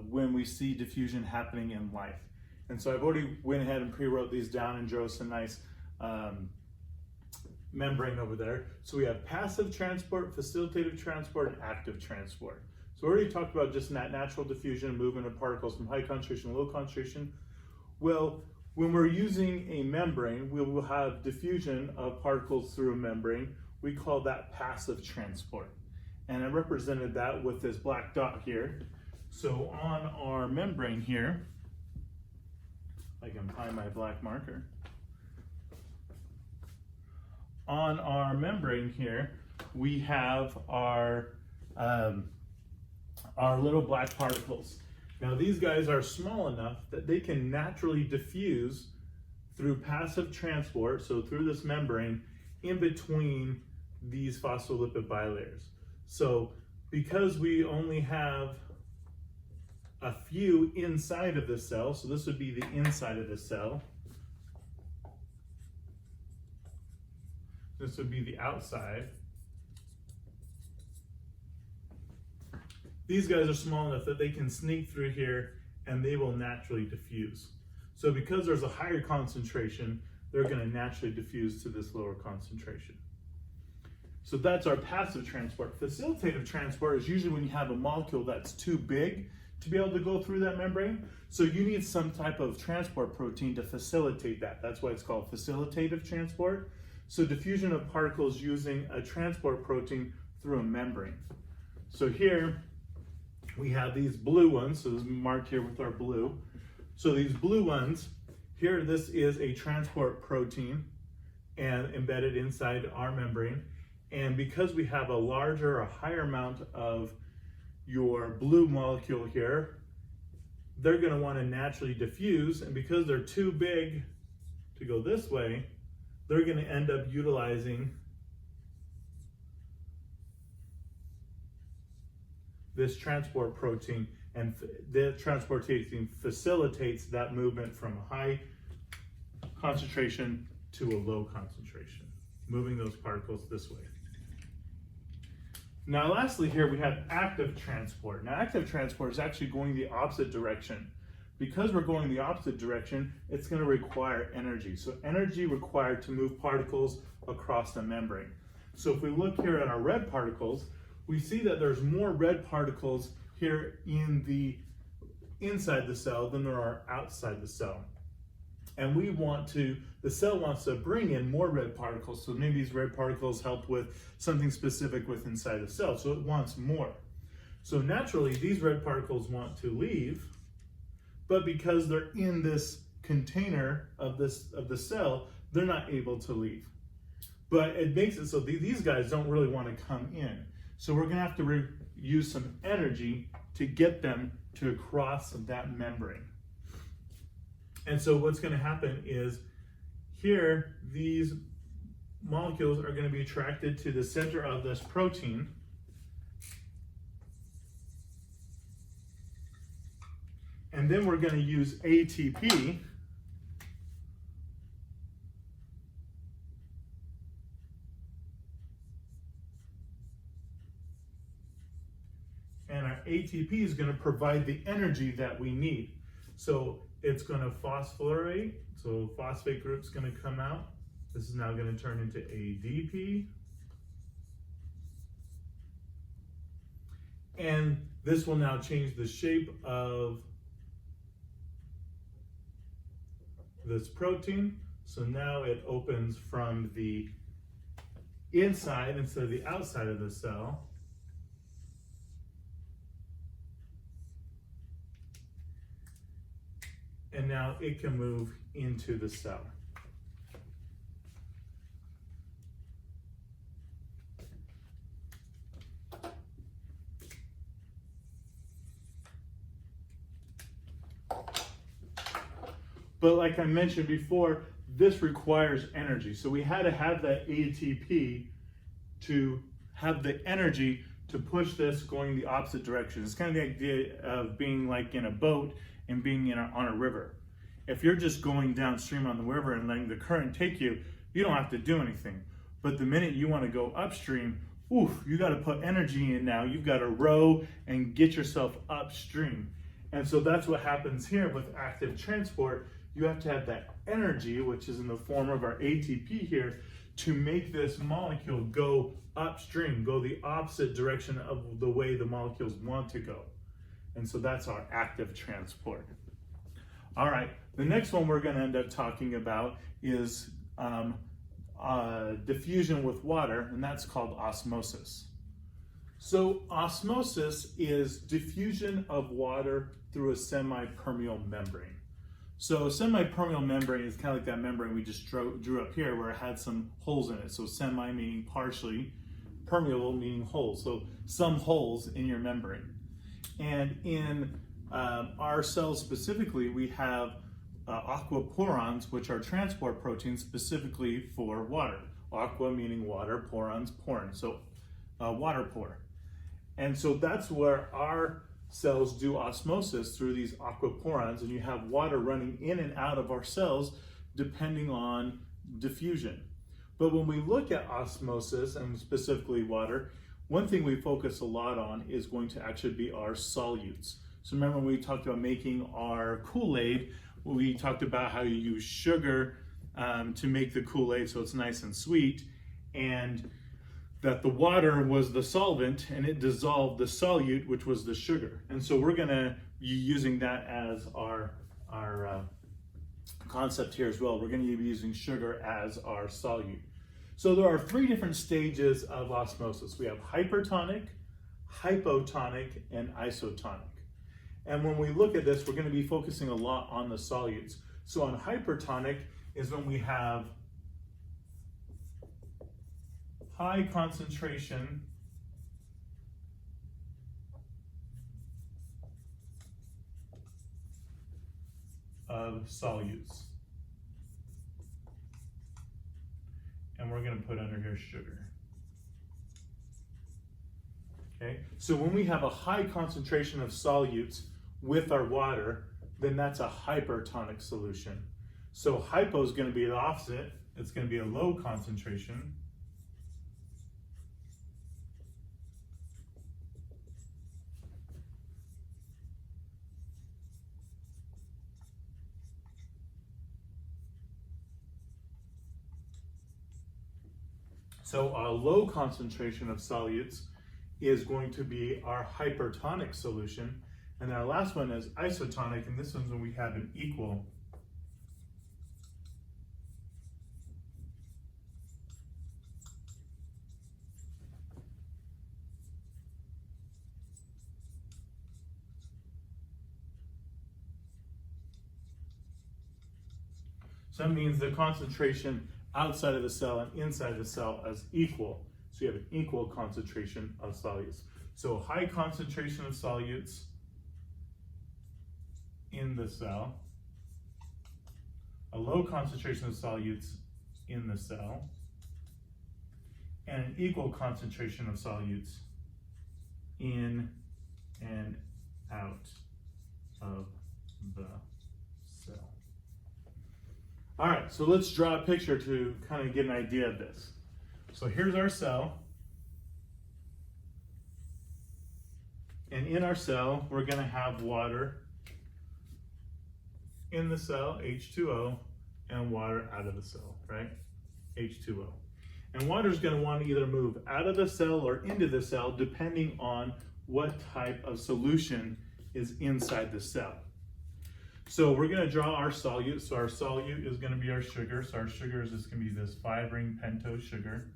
when we see diffusion happening in life. And so I've already went ahead and pre-wrote these down and drew some nice membrane over there. So we have passive transport, facilitative transport, and active transport. So we already talked about just that natural diffusion, movement of particles from high concentration to low concentration. Well, when we're using a membrane, we will have diffusion of particles through a membrane. We call that passive transport. And I represented that with this black dot here. So on our membrane here, I can find my black marker. On our membrane here, we have our little black particles. Now these guys are small enough that they can naturally diffuse through passive transport, so through this membrane, in between these phospholipid bilayers. So because we only have a few inside of the cell, so this would be the inside of the cell, this would be the outside. These guys are small enough that they can sneak through here and they will naturally diffuse. So because there's a higher concentration, they're going to naturally diffuse to this lower concentration. So that's our passive transport. Facilitative transport is usually when you have a molecule that's too big to be able to go through that membrane. So you need some type of transport protein to facilitate that. That's why it's called facilitative transport. So diffusion of particles using a transport protein through a membrane. So here we have these blue ones, so this is marked here with our blue. So these blue ones, here this is a transport protein and embedded inside our membrane. And because we have a larger or higher amount of your blue molecule here, they're going to want to naturally diffuse, and because they're too big to go this way, they're going to end up utilizing this transport protein, and the transportation facilitates that movement from a high concentration to a low concentration, moving those particles this way. Now lastly here we have active transport. Now active transport is actually going the opposite direction. Because we're going the opposite direction, it's going to require energy. So energy required to move particles across the membrane. So if we look here at our red particles, we see that there's more red particles here in the inside the cell than there are outside the cell. And the cell wants to bring in more red particles, so maybe these red particles help with something specific with inside the cell, so it wants more. So naturally, these red particles want to leave, but because they're in this container of the cell, they're not able to leave. But it makes it so these guys don't really want to come in. So we're gonna have to use some energy to get them to cross that membrane. And so what's going to happen is here, these molecules are going to be attracted to the center of this protein. And then we're going to use ATP and our ATP is going to provide the energy that we need. So it's going to phosphorylate, so phosphate group's going to come out. This is now going to turn into ADP. And this will now change the shape of this protein. So now it opens from the inside instead of the outside of the cell. And now it can move into the cell. But like I mentioned before, this requires energy. So we had to have that ATP to have the energy to push this going the opposite direction. It's kind of the idea of being like in a boat and being on a river. If you're just going downstream on the river and letting the current take you, you don't have to do anything. But the minute you want to go upstream, you got to put energy in now. You've got to row and get yourself upstream. And so that's what happens here with active transport. You have to have that energy, which is in the form of our ATP here, to make this molecule go upstream, go the opposite direction of the way the molecules want to go. And so that's our active transport. All right, the next one we're going to end up talking about is diffusion with water, and that's called osmosis. So osmosis is diffusion of water through a semi-permeable membrane. So a semi-permeable membrane is kind of like that membrane we just drew up here where it had some holes in it. So semi meaning partially, permeable meaning holes. So some holes in your membrane. And in our cells specifically, we have aquaporins, which are transport proteins specifically for water. Aqua meaning water, porins, porn. So water pore. And so that's where our cells do osmosis through these aquaporins, and you have water running in and out of our cells depending on diffusion. But when we look at osmosis, and specifically water, one thing we focus a lot on is going to actually be our solutes. So remember when we talked about making our Kool-Aid, we talked about how you use sugar to make the Kool-Aid so it's nice and sweet, and that the water was the solvent and it dissolved the solute, which was the sugar. And so we're gonna be using that as our concept here as well. We're gonna be using sugar as our solute. So there are three different stages of osmosis. We have hypertonic, hypotonic and isotonic. And when we look at this, we're going to be focusing a lot on the solutes. So on hypertonic is when we have high concentration of solutes. And we're going to put under here sugar. Okay, so when we have a high concentration of solutes with our water, then that's a hypertonic solution. So hypo is going to be the opposite. It's going to be a low concentration. So a low concentration of solutes is going to be our hypertonic solution. And our last one is isotonic, and this one's when we have an equal So that means the concentration outside of the cell and inside the cell is equal. So you have an equal concentration of solutes. So high concentration of solutes in the cell, a low concentration of solutes in the cell, and an equal concentration of solutes in and out of the cell. All right, so let's draw a picture to kind of get an idea of this. So here's our cell. And in our cell, we're going to have water in the cell, H2O, and water out of the cell, right? H2O. And water is going to want to either move out of the cell or into the cell depending on what type of solution is inside the cell. So we're going to draw our solute. So our solute is going to be our sugar. So our sugar is just going to be this 5-ring pentose sugar.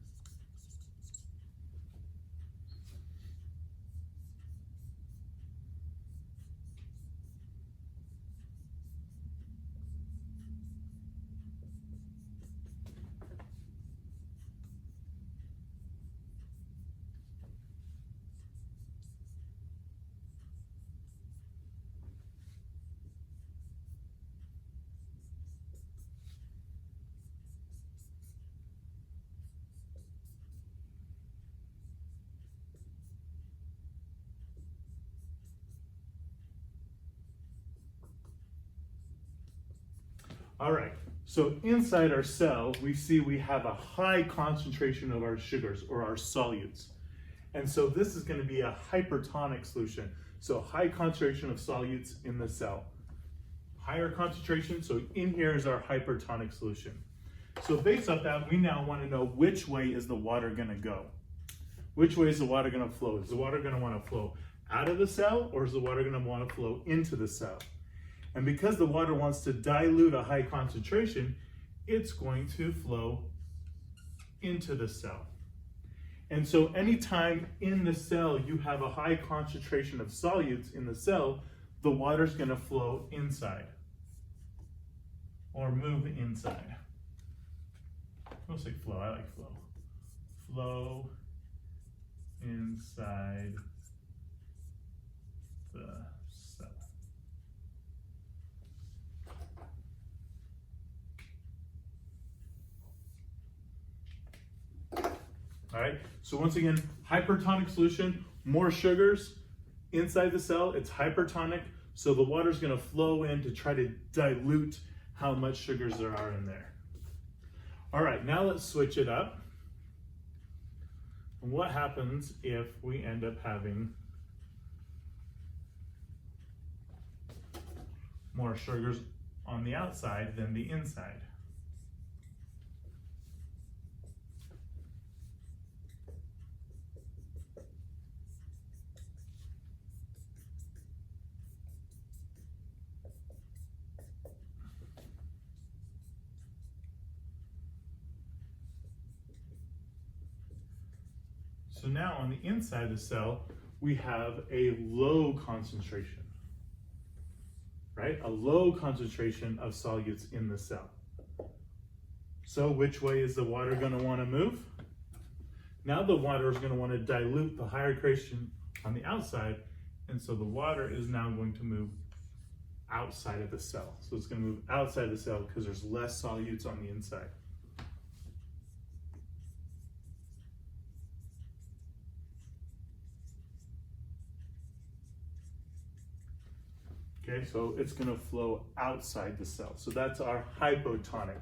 All right, so inside our cell, we see we have a high concentration of our sugars or our solutes. And so this is going to be a hypertonic solution. So high concentration of solutes in the cell. Higher concentration, so in here is our hypertonic solution. So based on that, we now want to know which way is the water going to go. Which way is the water going to flow? Is the water going to want to flow out of the cell, or is the water going to want to flow into the cell? And because the water wants to dilute a high concentration, it's going to flow into the cell. And so anytime in the cell you have a high concentration of solutes in the cell, the water's going to flow inside or move inside. I'll say flow, I like flow. Flow inside the cell. All right, so once again, hypertonic solution, more sugars inside the cell, it's hypertonic, so the water's gonna flow in to try to dilute how much sugars there are in there. All right, now let's switch it up. And what happens if we end up having more sugars on the outside than the inside? So now on the inside of the cell, we have a low concentration, right? A low concentration of solutes in the cell. So which way is the water going to want to move? Now the water is going to want to dilute the higher concentration on the outside, and so the water is now going to move outside of the cell. So it's going to move outside the cell because there's less solutes on the inside. Okay, so it's going to flow outside the cell. So that's our hypotonic.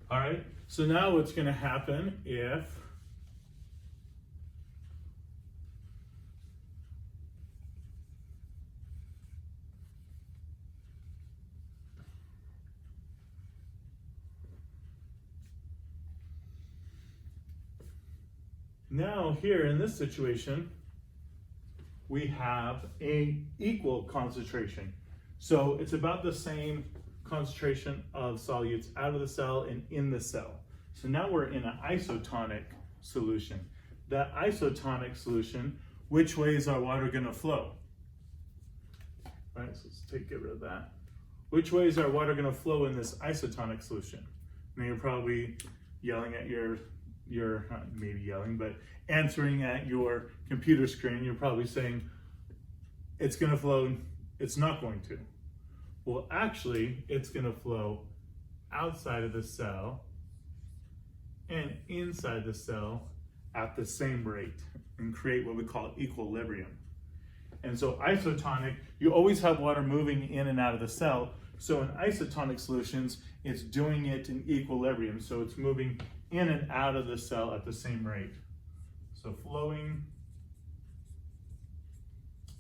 All right, so now what's going to happen if now here in this situation, we have a equal concentration. So it's about the same concentration of solutes out of the cell and in the cell. So now we're in an isotonic solution. That isotonic solution, which way is our water going to flow? All right, so let's get rid of that. Which way is our water going to flow in this isotonic solution? Now you're probably yelling at your not maybe yelling, but answering at your computer screen. You're probably saying, it's going to flow, it's not going to. Well, actually, it's going to flow outside of the cell and inside the cell at the same rate and create what we call equilibrium. And so isotonic, you always have water moving in and out of the cell. So in isotonic solutions, it's doing it in equilibrium. So it's moving in and out of the cell at the same rate. So flowing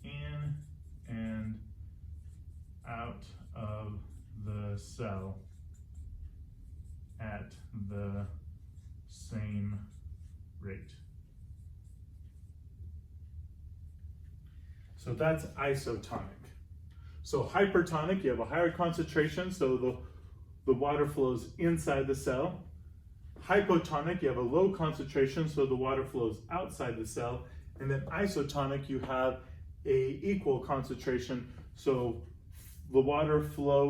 in and out of the cell at the same rate. So that's isotonic. So hypertonic, you have a higher concentration, so the water flows inside the cell. Hypotonic, you have a low concentration, so the water flows outside the cell. And then isotonic, you have a equal concentration, so the water flows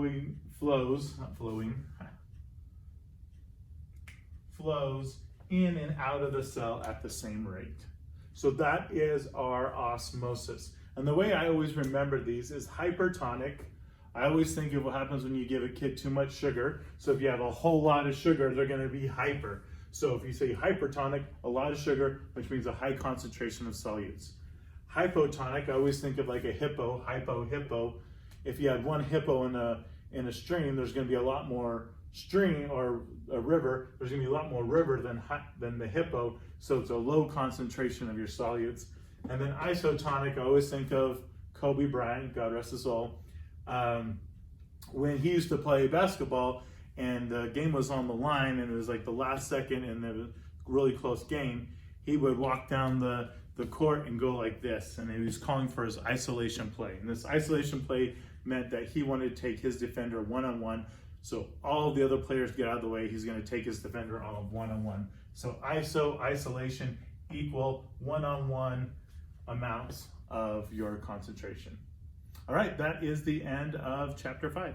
in and out of the cell at the same rate. So that is our osmosis. And the way I always remember these is hypertonic. I always think of what happens when you give a kid too much sugar. So if you have a whole lot of sugar, they're going to be hyper. So if you say hypertonic, a lot of sugar, which means a high concentration of solutes. Hypotonic, I always think of like a hippo, hippo. If you had one hippo in a stream, there's going to be a lot more stream, or a river. There's going to be a lot more river than the hippo. So it's a low concentration of your solutes. And then isotonic, I always think of Kobe Bryant, God rest his soul. When he used to play basketball and the game was on the line and it was like the last second and it was a really close game, he would walk down the court and go like this, and he was calling for his isolation play. And this isolation play meant that he wanted to take his defender one-on-one, so all the other players get out of the way, he's going to take his defender on one-on-one. So isolation equal one-on-one amounts of your concentration. All right, that is the end of chapter 5.